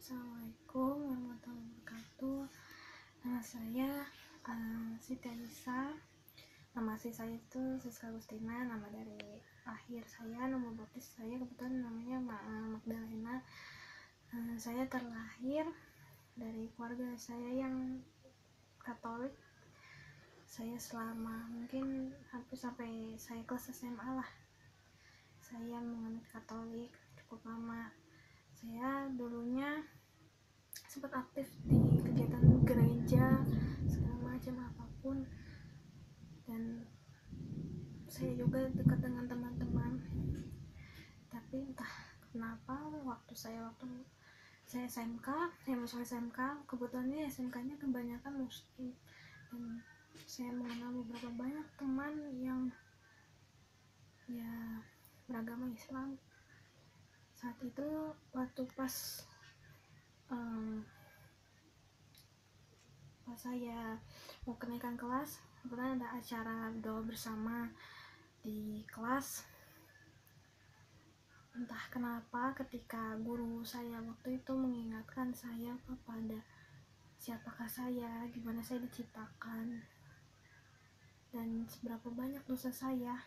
Assalamualaikum warahmatullahi wabarakatuh. Nama saya Siti Anissa. Nama asli saya itu Siska Agustina. Nama dari lahir saya, nama baptis saya kebetulan namanya Magdalena. Saya terlahir dari keluarga saya yang Katolik. Saya selama mungkin hampir sampai saya kelas SMA lah, saya menganut Katolik cukup lama. Saya dulunya sempat aktif di kegiatan gereja segala macam apapun, dan saya juga dekat dengan teman-teman. Tapi entah kenapa waktu saya SMK, saya masuk SMK, kebetulannya SMK-nya kebanyakan muslim, dan saya mengenal beberapa banyak teman yang ya beragama Islam. Saat itu waktu pas saya mau kenaikan kelas, kebetulan ada acara doa bersama di kelas. Entah kenapa ketika guru saya waktu itu mengingatkan saya kepada siapakah saya, gimana saya diciptakan, dan seberapa banyak dosa saya,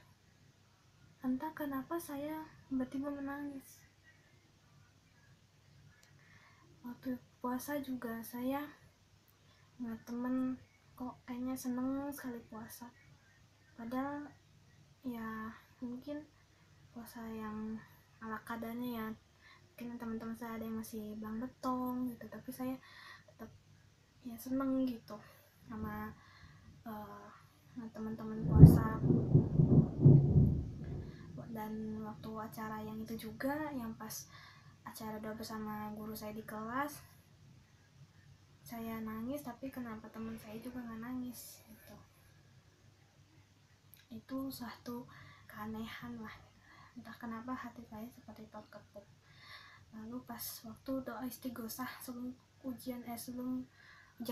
entah kenapa saya tiba-tiba menangis. Waktu puasa juga saya ngeliat temen kok kayaknya seneng sekali puasa, padahal ya mungkin puasa yang ala kadarnya ya, mungkin teman-teman saya ada yang masih belang betong gitu, tapi saya tetap ya seneng gitu sama teman-teman puasa. Dan waktu acara yang itu juga, yang pas acara doa bersama guru saya di kelas, saya nangis, tapi kenapa teman saya juga nggak nangis gitu. Itu suatu keanehan lah, entah kenapa hati saya seperti terketuk. Lalu pas waktu doa istighosah sebelum ujian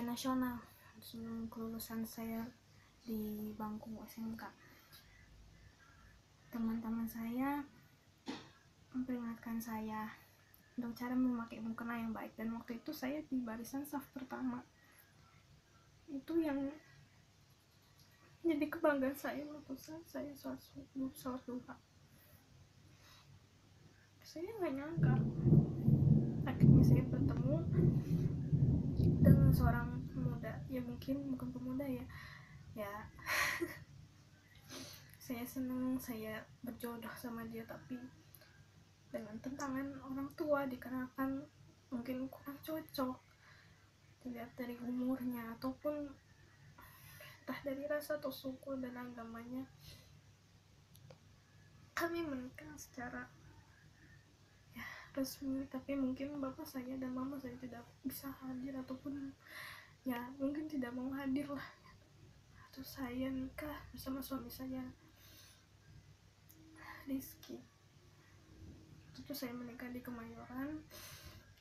nasional, sebelum kelulusan saya di bangku SMK, teman-teman saya memperingatkan saya untuk cara memakai mukena yang baik, dan waktu itu saya di barisan saf pertama. Itu yang jadi kebanggaan saya waktu saya sholat duha. Saya nggak nyangka akhirnya saya bertemu dengan seorang pemuda, ya mungkin bukan pemuda ya saya senang saya berjodoh sama dia, tapi dengan tentangan orang tua dikarenakan mungkin kurang cocok, dilihat dari umurnya ataupun entah dari rasa atau suku dan agamanya. Kami menikah secara ya resmi, tapi mungkin bapak saya dan mama saya tidak bisa hadir, ataupun ya mungkin tidak mau hadir lah. Terus saya nikah bersama suami saya, Rizky. Itu saya menikah di Kemayoran,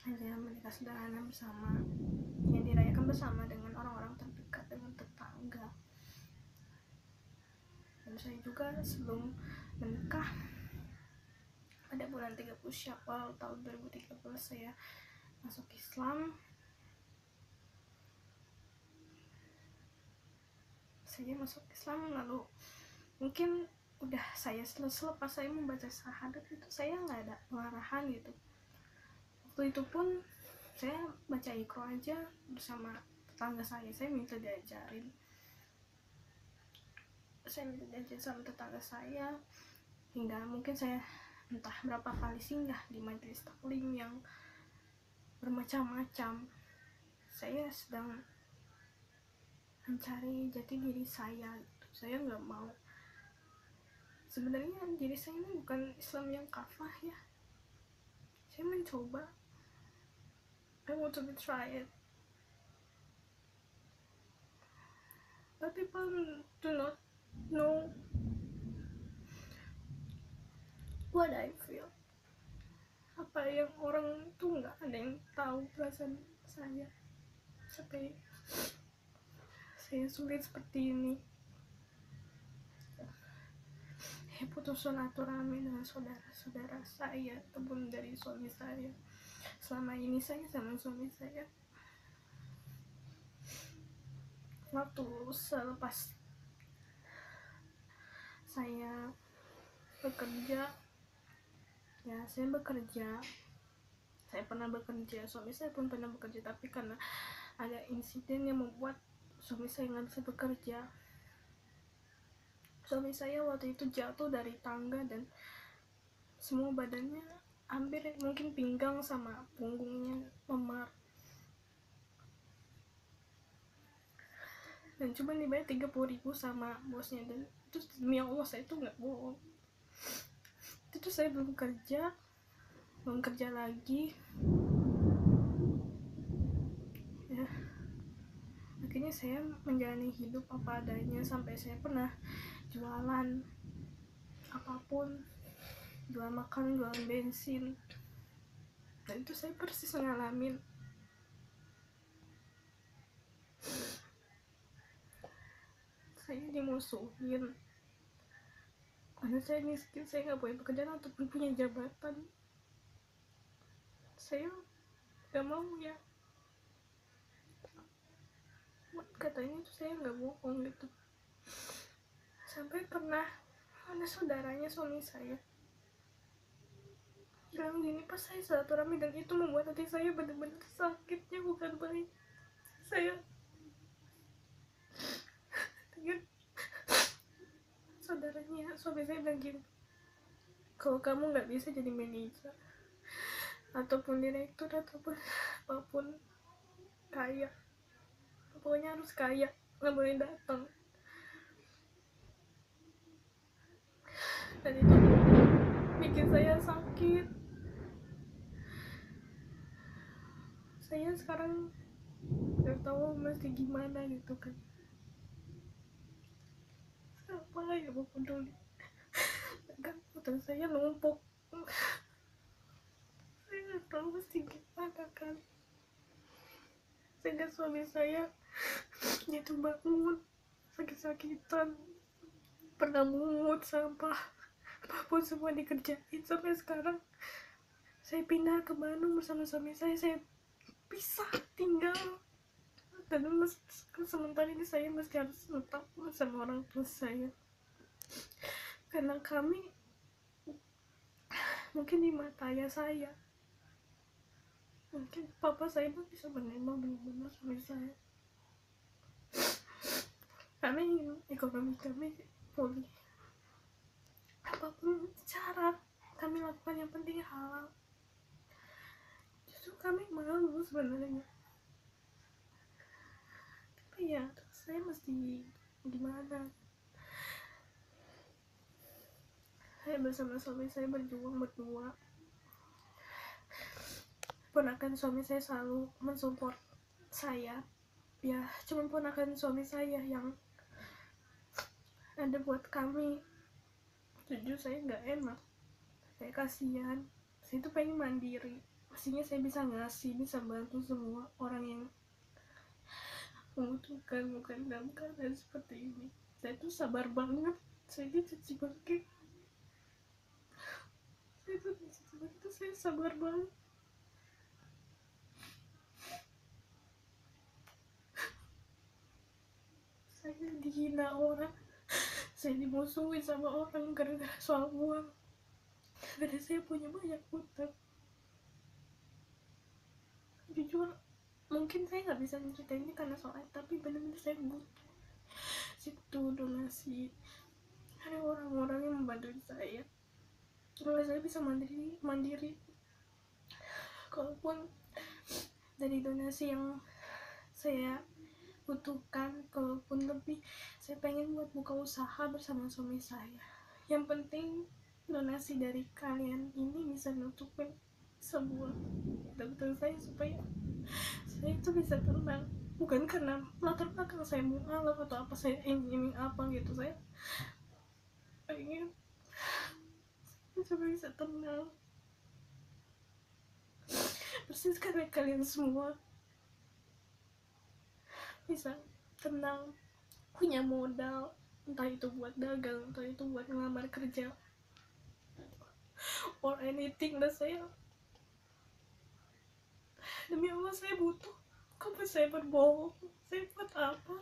hanya menikah sederhana bersama, yang dirayakan bersama dengan orang-orang terdekat, dengan tetangga. Dan saya juga sebelum menikah pada bulan 30 Syawal tahun 2013 saya masuk Islam. Saya masuk Islam, lalu mungkin udah saya selepas saya membaca syahadat itu saya nggak ada pengarahan gitu. Waktu itu pun saya baca Iqra aja bersama tetangga saya minta diajarin. Saya minta diajarin sama tetangga saya, hingga mungkin saya entah berapa kali singgah di majelis taklim yang bermacam-macam. Saya sedang mencari jati diri saya gitu. Saya nggak mau, sebenarnya diri saya ini bukan Islam yang kafah ya. Saya mencoba, I want to try it, but people do not know what I feel. Apa yang orang tuh nggak ada yang tahu perasaan saya sampai saya sulit seperti ini. Putus silaturahmi dengan saudara-saudara saya ataupun dari suami saya. selama ini saya sama suami saya. Waktu selepas saya bekerja, ya saya pernah bekerja, suami saya pun pernah bekerja, tapi karena ada insiden yang membuat suami saya nggak bisa bekerja. Suami saya waktu itu jatuh dari tangga dan semua badannya hampir, mungkin pinggang sama punggungnya memar, dan cuma dibayar 30.000 sama bosnya. Dan itu demi Allah, saya itu nggak bohong. Itu saya belum kerja lagi ya. Akhirnya saya menjalani hidup apa adanya, sampai saya pernah jualan apapun, jual makan, jual bensin, dan itu saya persis ngalamin. Saya dimusuhin karena saya miskin, saya nggak punya pekerjaan ataupun punya jabatan. Saya nggak mau ya, katanya itu saya nggak bohong gitu. Sampai pernah ada saudaranya suami saya bilang gini pas saya silaturahmi, dan itu membuat hati saya benar-benar sakitnya bukan main. Saya dengar saudaranya suami saya bilang gini, kalau kamu nggak bisa jadi manajer ataupun direktur ataupun apapun, kaya, pokoknya harus kaya, nggak boleh datang. Dan itu bikin saya sakit. Saya sekarang nggak tahu mesti gimana gitu kan. Apa ya mau peduli kan, utang saya numpuk. Saya nggak tahu mesti gimana kan. Sehingga suami saya dia tuh bangun sakit-sakitan, pernah mungut sampah, apapun semua dikerjain. Sampai sekarang saya pindah ke Bandung bersama suami saya pisah tinggal, dan sementara ini saya masih harus tetap sama orang tua saya, karena kami mungkin di mata ayah saya, mungkin papa saya pun bisa menerima benar-benar suami saya. Kami ekonomi kami pulih, apapun cara kami lakukan yang penting halal. Justru kami malu sebenarnya, tapi ya saya mesti gimana. Saya bersama suami saya berjuang berdua. Ponakan suami saya selalu mensupport saya, ya cuma ponakan suami saya yang ada buat kami. Jujur saya nggak enak, saya kasihan, saya tuh pengen mandiri, pastinya saya bisa ngasih, bisa bantu semua orang yang membutuhkan, bukan dalam keadaan seperti ini. Saya tuh sabar banget, saya dicuci bagi, saya sabar banget. Saya dihina orang, saya dimusuhi sama orang gara-gara soal uang, karena saya punya banyak utang. Jujur mungkin saya nggak bisa menceritain ini karena soal, tapi benar-benar saya butuh situ donasi. Ada orang-orang yang membantu saya supaya saya bisa mandiri. Kalaupun dari donasi yang saya butuhkan, kalaupun lebih, saya pengen buat buka usaha bersama suami saya. Yang penting donasi dari kalian ini bisa nutupin sebuah utang saya, supaya saya itu bisa tenang. Bukan karena latar belakang saya mualaf atau apa, saya ingin apa gitu. Saya pengen supaya bisa tenang, persis karena kalian semua bisa tenang, punya modal, entah itu buat dagang, entah itu buat ngelamar kerja, or anything. Dan saya Demi Allah saya butuh. Kalaupun saya berbohong, saya buat apa?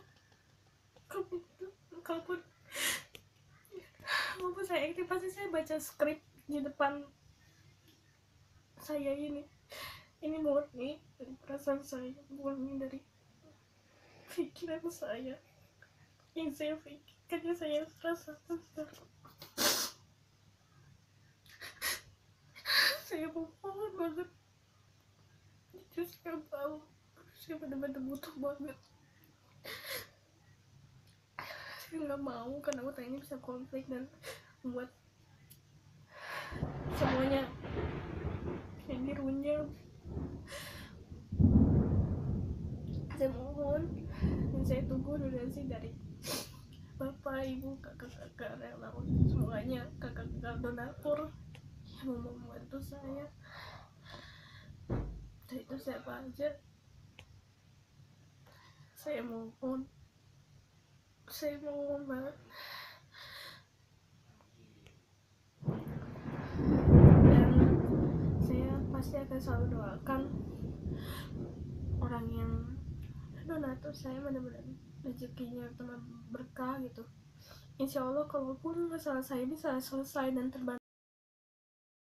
Kalaupun saya aktif, pasti saya baca skrip di depan saya ini murni dari perasaan saya, murni dari pikiran saya yang saya pikirkan, yang saya rasakan. Saya mohon banget, jujur saya tahu saya benar-benar butuh banget. Saya nggak mau karena utang ini bisa konflik dan membuat semuanya jadi runyam. Saya mohon dan saya tunggu donasi dari bapak, ibu, kakak-kakak relawan, semuanya, kakak-kakak donatur yang mau membantu saya. Dan itu siapa aja, saya mohon banget. Dan saya pasti akan selalu doakan orang yang donatur saya benar-benar rezekinya teman berkah gitu. Insya Allah kalaupun masalah saya bisa selesai dan terbantu